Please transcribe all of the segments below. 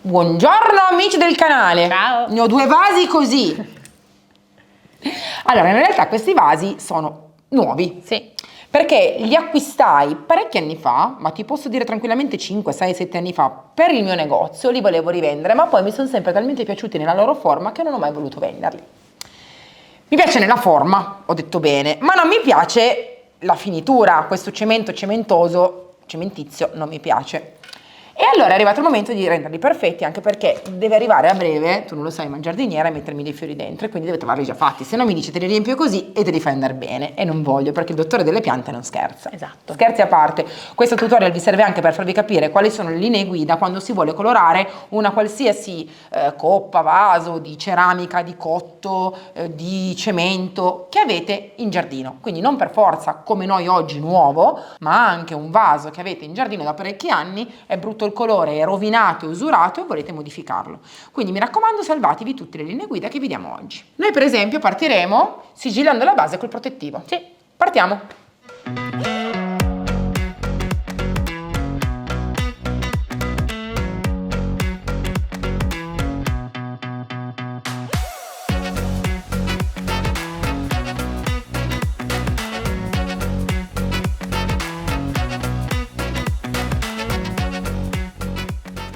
Buongiorno amici del canale. Ciao. Ne ho 2 vasi così. Allora, in realtà questi vasi sono nuovi. Sì. Perché li acquistai parecchi anni fa, ma ti posso dire tranquillamente 5, 6, 7 anni fa, per il mio negozio, li volevo rivendere, ma poi mi sono sempre talmente piaciuti nella loro forma che non ho mai voluto venderli. Mi piace nella forma, ho detto bene, ma non mi piace la finitura, questo cemento cementoso, cementizio, non mi piace. E allora è arrivato il momento di renderli perfetti, anche perché deve arrivare a breve, tu non lo sai, ma il giardiniere, a mettermi dei fiori dentro e quindi deve trovarli già fatti, se no mi dice te li riempio così e te li fai andare bene, e non voglio, perché il dottore delle piante non scherza. Esatto. Scherzi a parte, questo tutorial vi serve anche per farvi capire quali sono le linee guida quando si vuole colorare una qualsiasi coppa, vaso, di ceramica, di cotto, di cemento che avete in giardino. Quindi non per forza come noi oggi nuovo, ma anche un vaso che avete in giardino da parecchi anni, è brutto il colore, è rovinato, è usurato e volete modificarlo. Quindi mi raccomando, salvatevi tutte le linee guida che vi diamo oggi. Noi per esempio partiremo sigillando la base col protettivo. Sì. Partiamo!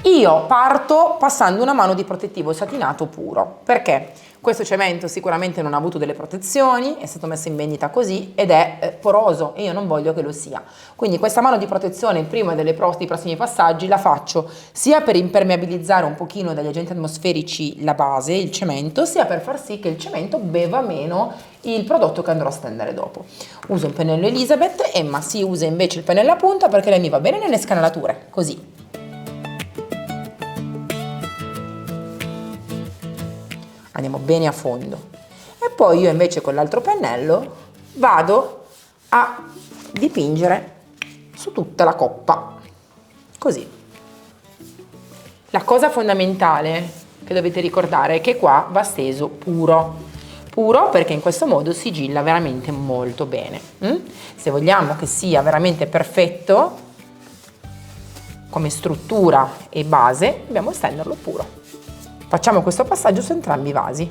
Io parto passando una mano di protettivo satinato puro, perché questo cemento sicuramente non ha avuto delle protezioni, è stato messo in vendita così ed è poroso e io non voglio che lo sia. Quindi questa mano di protezione prima dei prossimi passaggi la faccio sia per impermeabilizzare un pochino dagli agenti atmosferici la base, il cemento, sia per far sì che il cemento beva meno il prodotto che andrò a stendere dopo. Uso un pennello Elisabeth, Emma si usa invece il pennello a punta perché lei mi va bene nelle scanalature, così. Andiamo bene a fondo e poi io invece con l'altro pennello vado a dipingere su tutta la coppa, così. La cosa fondamentale che dovete ricordare è che qua va steso puro perché in questo modo sigilla veramente molto bene. Se vogliamo che sia veramente perfetto come struttura e base, dobbiamo stenderlo puro. Facciamo questo passaggio su entrambi i vasi.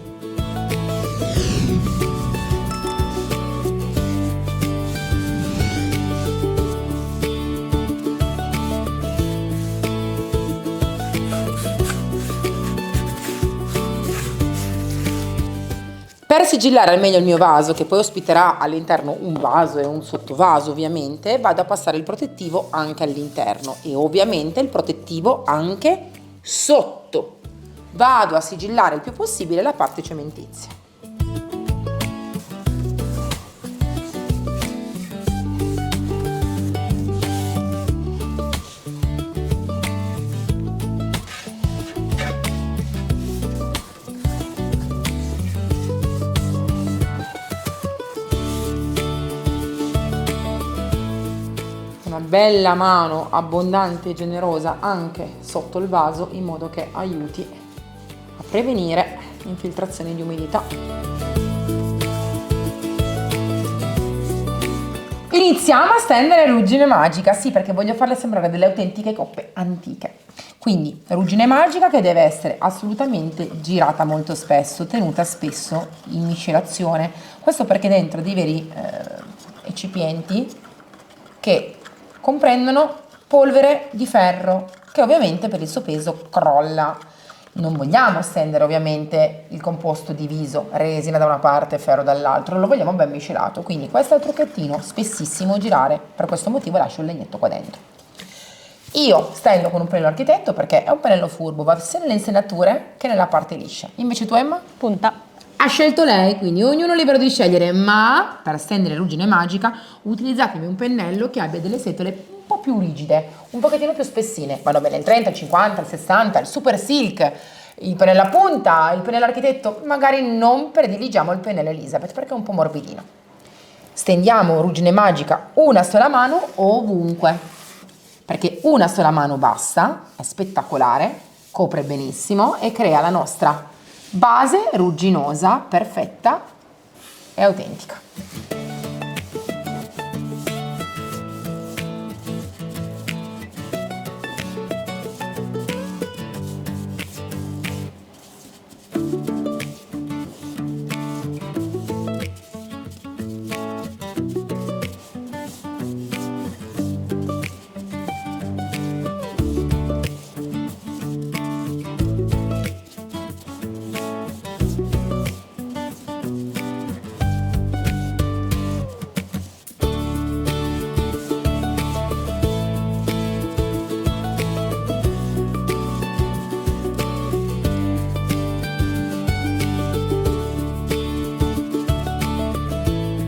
Per sigillare al meglio il mio vaso, che poi ospiterà all'interno un vaso e un sottovaso ovviamente, vado a passare il protettivo anche all'interno e ovviamente il protettivo anche sotto. Vado a sigillare il più possibile la parte cementizia. Una bella mano abbondante e generosa anche sotto il vaso in modo che aiuti a prevenire infiltrazioni di umidità. Iniziamo a stendere ruggine magica, sì, perché voglio farle sembrare delle autentiche coppe antiche. Quindi ruggine magica che deve essere assolutamente girata molto spesso, tenuta spesso in miscelazione. Questo perché dentro dei veri eccipienti che comprendono polvere di ferro, che ovviamente per il suo peso crolla. Non vogliamo stendere ovviamente il composto diviso, resina da una parte e ferro dall'altra, lo vogliamo ben miscelato, quindi questo è il trucchettino, spessissimo girare, per questo motivo lascio il legnetto qua dentro. Io stendo con un pennello architetto perché è un pennello furbo, va sia nelle insenature che nella parte liscia. Invece tu, Emma? Punta. Ha scelto lei, quindi ognuno è libero di scegliere, ma per stendere ruggine magica utilizzatevi un pennello che abbia delle setole un po' più rigide, un pochettino più spessine. Vanno bene il 30, il 50, il 60, il super silk, il pennello a punta, il pennello architetto. Magari non prediligiamo il pennello Elisabeth perché è un po' morbidino. Stendiamo ruggine magica una sola mano ovunque, perché una sola mano basta, è spettacolare, copre benissimo e crea la nostra base rugginosa, perfetta e autentica.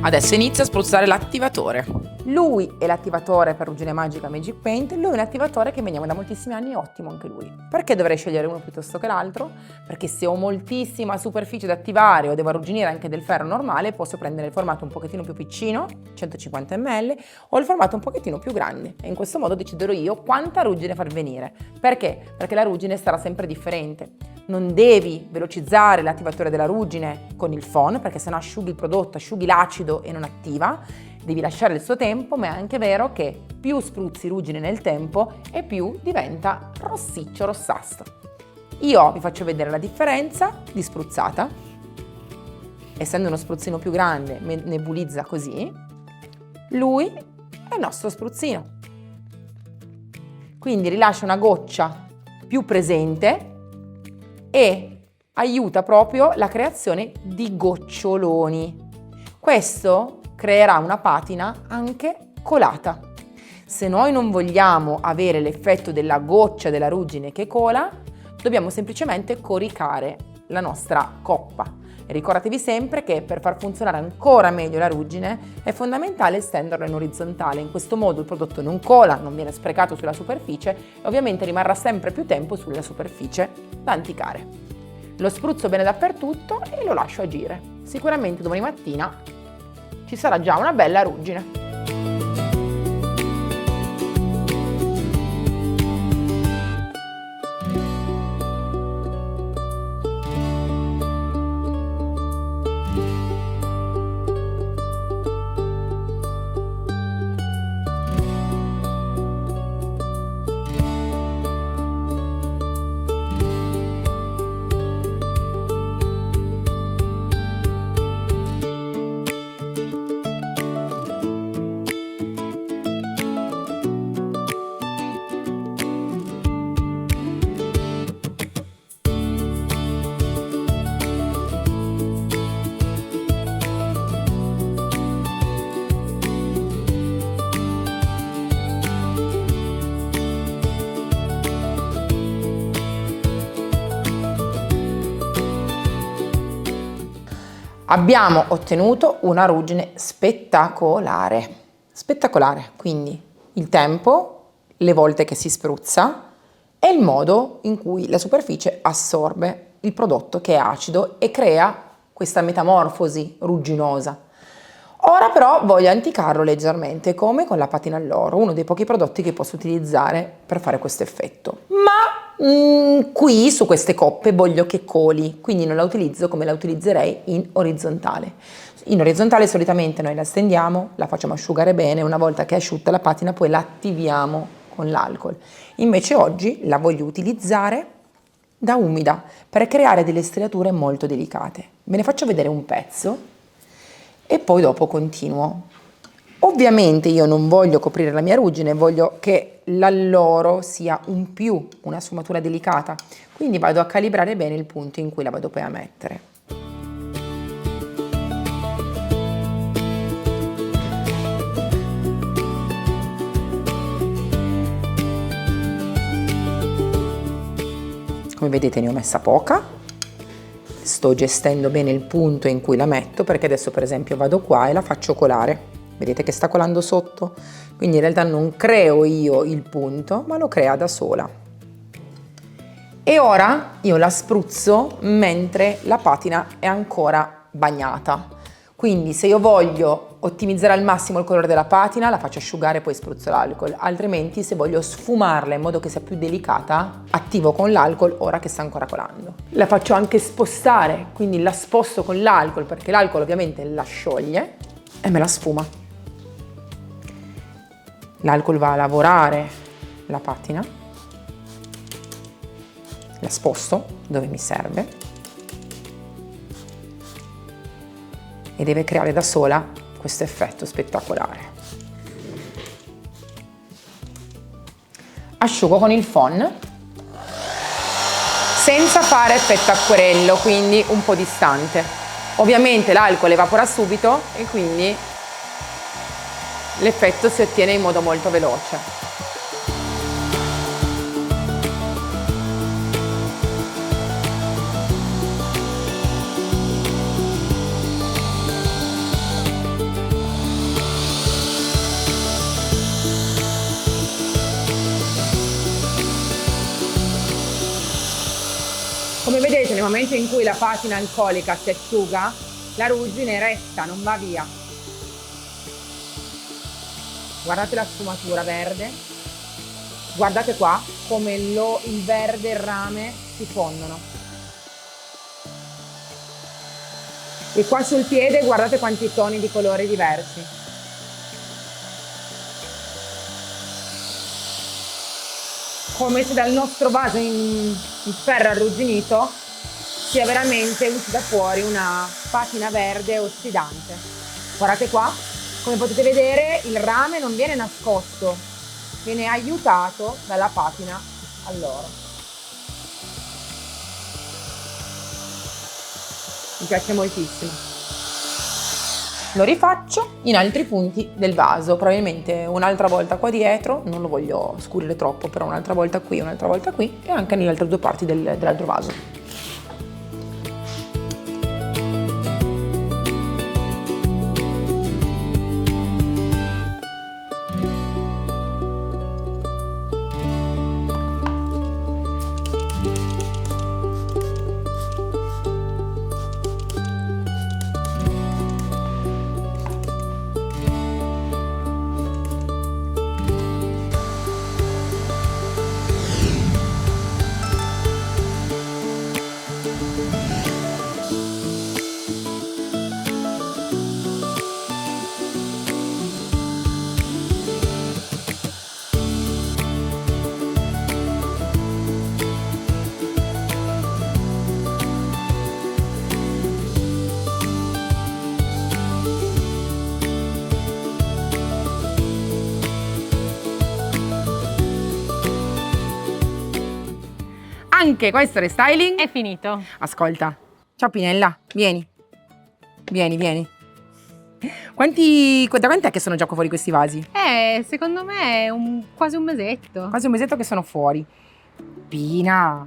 Adesso inizia a spruzzare l'attivatore. Lui è l'attivatore per Ruggine Magica Magic Paint, lui è un attivatore che veniamo da moltissimi anni, ottimo anche lui. Perché dovrei scegliere uno piuttosto che l'altro? Perché se ho moltissima superficie da attivare o devo arrugginire anche del ferro normale, posso prendere il formato un pochettino più piccino, 150 ml, o il formato un pochettino più grande. E in questo modo deciderò io quanta ruggine far venire. Perché? Perché la ruggine sarà sempre differente. Non devi velocizzare l'attivatore della ruggine con il phon, perché sennò asciughi il prodotto, asciughi l'acido e non attiva. Devi lasciare il suo tempo, ma è anche vero che più spruzzi ruggine nel tempo e più diventa rossiccio, rossastro. Io vi faccio vedere la differenza di spruzzata. Essendo uno spruzzino più grande, nebulizza così. Lui è il nostro spruzzino. Quindi rilascia una goccia più presente e aiuta proprio la creazione di goccioloni. Questo creerà una patina anche colata. Se noi non vogliamo avere l'effetto della goccia della ruggine che cola, dobbiamo semplicemente coricare la nostra coppa. E ricordatevi sempre che per far funzionare ancora meglio la ruggine è fondamentale stenderlo in orizzontale. In questo modo il prodotto non cola, non viene sprecato sulla superficie e ovviamente rimarrà sempre più tempo sulla superficie da anticare. Lo spruzzo bene dappertutto e lo lascio agire. Sicuramente domani mattina ci sarà già una bella ruggine. Abbiamo ottenuto una ruggine spettacolare, quindi il tempo, le volte che si spruzza e il modo in cui la superficie assorbe il prodotto che è acido e crea questa metamorfosi rugginosa. Ora però voglio anticarlo leggermente, come con la patina all'oro, uno dei pochi prodotti che posso utilizzare per fare questo effetto. Ma qui su queste coppe voglio che coli, quindi non la utilizzo come la utilizzerei in orizzontale. In orizzontale solitamente noi la stendiamo, la facciamo asciugare bene, una volta che è asciutta la patina poi la attiviamo con l'alcol. Invece oggi la voglio utilizzare da umida per creare delle striature molto delicate. Ve ne faccio vedere un pezzo e poi dopo continuo. Ovviamente io non voglio coprire la mia ruggine, voglio che l'alloro sia una sfumatura delicata, quindi vado a calibrare bene il punto in cui la vado poi a mettere. Come vedete ne ho messa poca, sto gestendo bene il punto in cui la metto, perché adesso per esempio vado qua e la faccio colare. Vedete che sta colando sotto? Quindi in realtà non creo io il punto, ma lo crea da sola. E ora io la spruzzo mentre la patina è ancora bagnata. Quindi se io voglio ottimizzare al massimo il colore della patina, la faccio asciugare e poi spruzzo l'alcol. Altrimenti se voglio sfumarla in modo che sia più delicata, attivo con l'alcol ora che sta ancora colando. La faccio anche spostare, quindi la sposto con l'alcol perché l'alcol ovviamente la scioglie e me la sfuma. L'alcol va a lavorare la patina, la sposto dove mi serve e deve creare da sola questo effetto spettacolare. Asciugo con il phon senza fare effetto acquerello, quindi un po' distante. Ovviamente l'alcol evapora subito e quindi l'effetto si ottiene in modo molto veloce. Come vedete, nel momento in cui la patina alcolica si asciuga, la ruggine resta, non va via. Guardate la sfumatura verde, guardate qua come il verde e il rame si fondono. E qua sul piede guardate quanti toni di colori diversi. Come se dal nostro vaso in ferro arrugginito sia veramente uscita fuori una patina verde ossidante. Guardate qua, come potete vedere il rame non viene nascosto, viene aiutato dalla patina all'oro. Mi piace moltissimo. Lo rifaccio in altri punti del vaso, probabilmente un'altra volta qua dietro, non lo voglio scurire troppo, però un'altra volta qui e anche nelle altre due parti dell'altro vaso. Anche questo restyling È finito. Ascolta, ciao Pinella, vieni, vieni. Da quant'è che sono già fuori questi vasi? Secondo me è quasi un mesetto. Quasi un mesetto che sono fuori. Pina,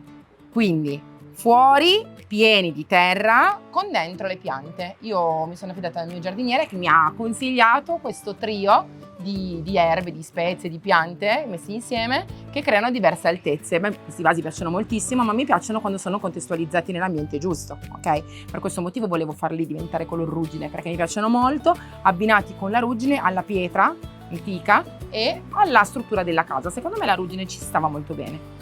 quindi fuori, pieni di terra, con dentro le piante. Io mi sono affidata al mio giardiniere che mi ha consigliato questo trio di erbe, di spezie, di piante messi insieme che creano diverse altezze. A me questi vasi piacciono moltissimo, ma mi piacciono quando sono contestualizzati nell'ambiente giusto, ok? Per questo motivo volevo farli diventare color ruggine, perché mi piacciono molto, abbinati con la ruggine alla pietra antica e alla struttura della casa. Secondo me la ruggine ci stava molto bene.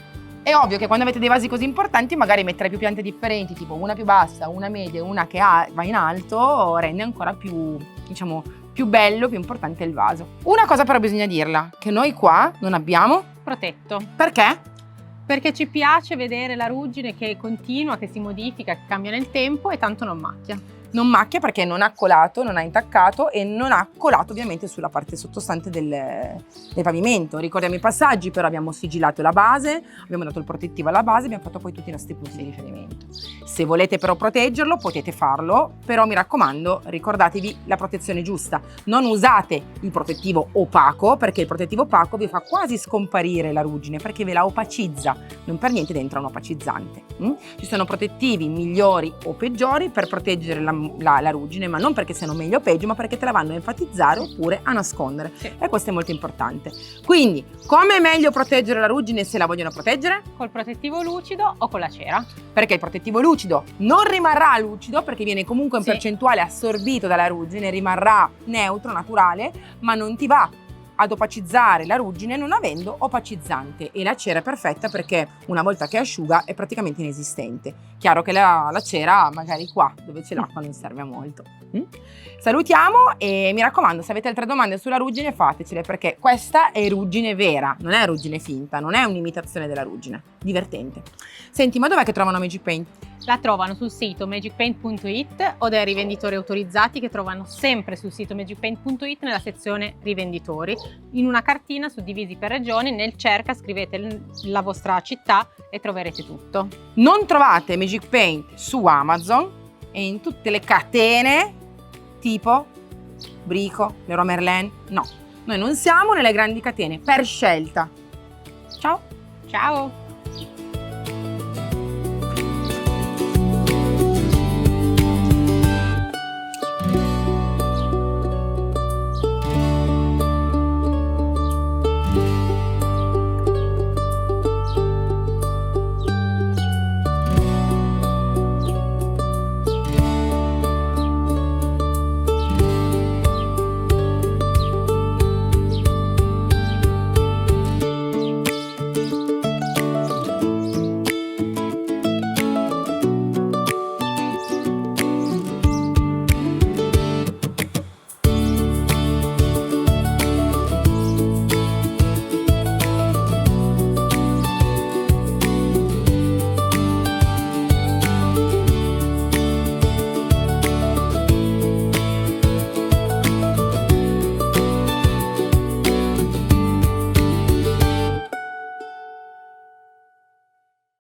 È ovvio che quando avete dei vasi così importanti magari mettere più piante differenti, tipo una più bassa, una media e una che va in alto, rende ancora più, diciamo, più bello, più importante il vaso. Una cosa però bisogna dirla, che noi qua non abbiamo Protetto. Perché? Perché ci piace vedere la ruggine che continua, che si modifica, che cambia nel tempo e tanto non macchia. Non macchia perché non ha colato, non ha intaccato e non ha colato ovviamente sulla parte sottostante del pavimento. Ricordiamo i passaggi, però abbiamo sigillato la base, abbiamo dato il protettivo alla base, abbiamo fatto poi tutti i nostri punti di riferimento. Se volete però proteggerlo potete farlo, però mi raccomando ricordatevi la protezione giusta. Non usate il protettivo opaco perché il protettivo opaco vi fa quasi scomparire la ruggine perché ve la opacizza, non per niente dentro è un opacizzante. Ci sono protettivi migliori o peggiori per proteggere la ruggine, ma non perché siano meglio o peggio, ma perché te la vanno a enfatizzare oppure a nascondere. Sì. E questo è molto importante. Quindi, come è meglio proteggere la ruggine se la vogliono proteggere? Col protettivo lucido o con la cera. Perché il protettivo lucido non rimarrà lucido perché viene comunque in Sì. percentuale assorbito dalla ruggine, rimarrà neutro, naturale, ma non ti va ad opacizzare la ruggine non avendo opacizzante, e la cera è perfetta perché una volta che asciuga è praticamente inesistente. Chiaro che la cera magari qua dove c'è l'acqua non serve a molto. Salutiamo e mi raccomando, se avete altre domande sulla ruggine fatecele perché questa è ruggine vera, non è ruggine finta, non è un'imitazione della ruggine. Divertente. Senti, ma dov'è che trovano Magic Paint? La trovano sul sito magicpaint.it o dai rivenditori autorizzati che trovano sempre sul sito magicpaint.it nella sezione rivenditori. In una cartina suddivisi per regioni, nel cerca scrivete la vostra città e troverete tutto. Non trovate Magic Paint su Amazon e in tutte le catene tipo Brico, Leroy Merlin, no. Noi non siamo nelle grandi catene per scelta. Ciao! Ciao!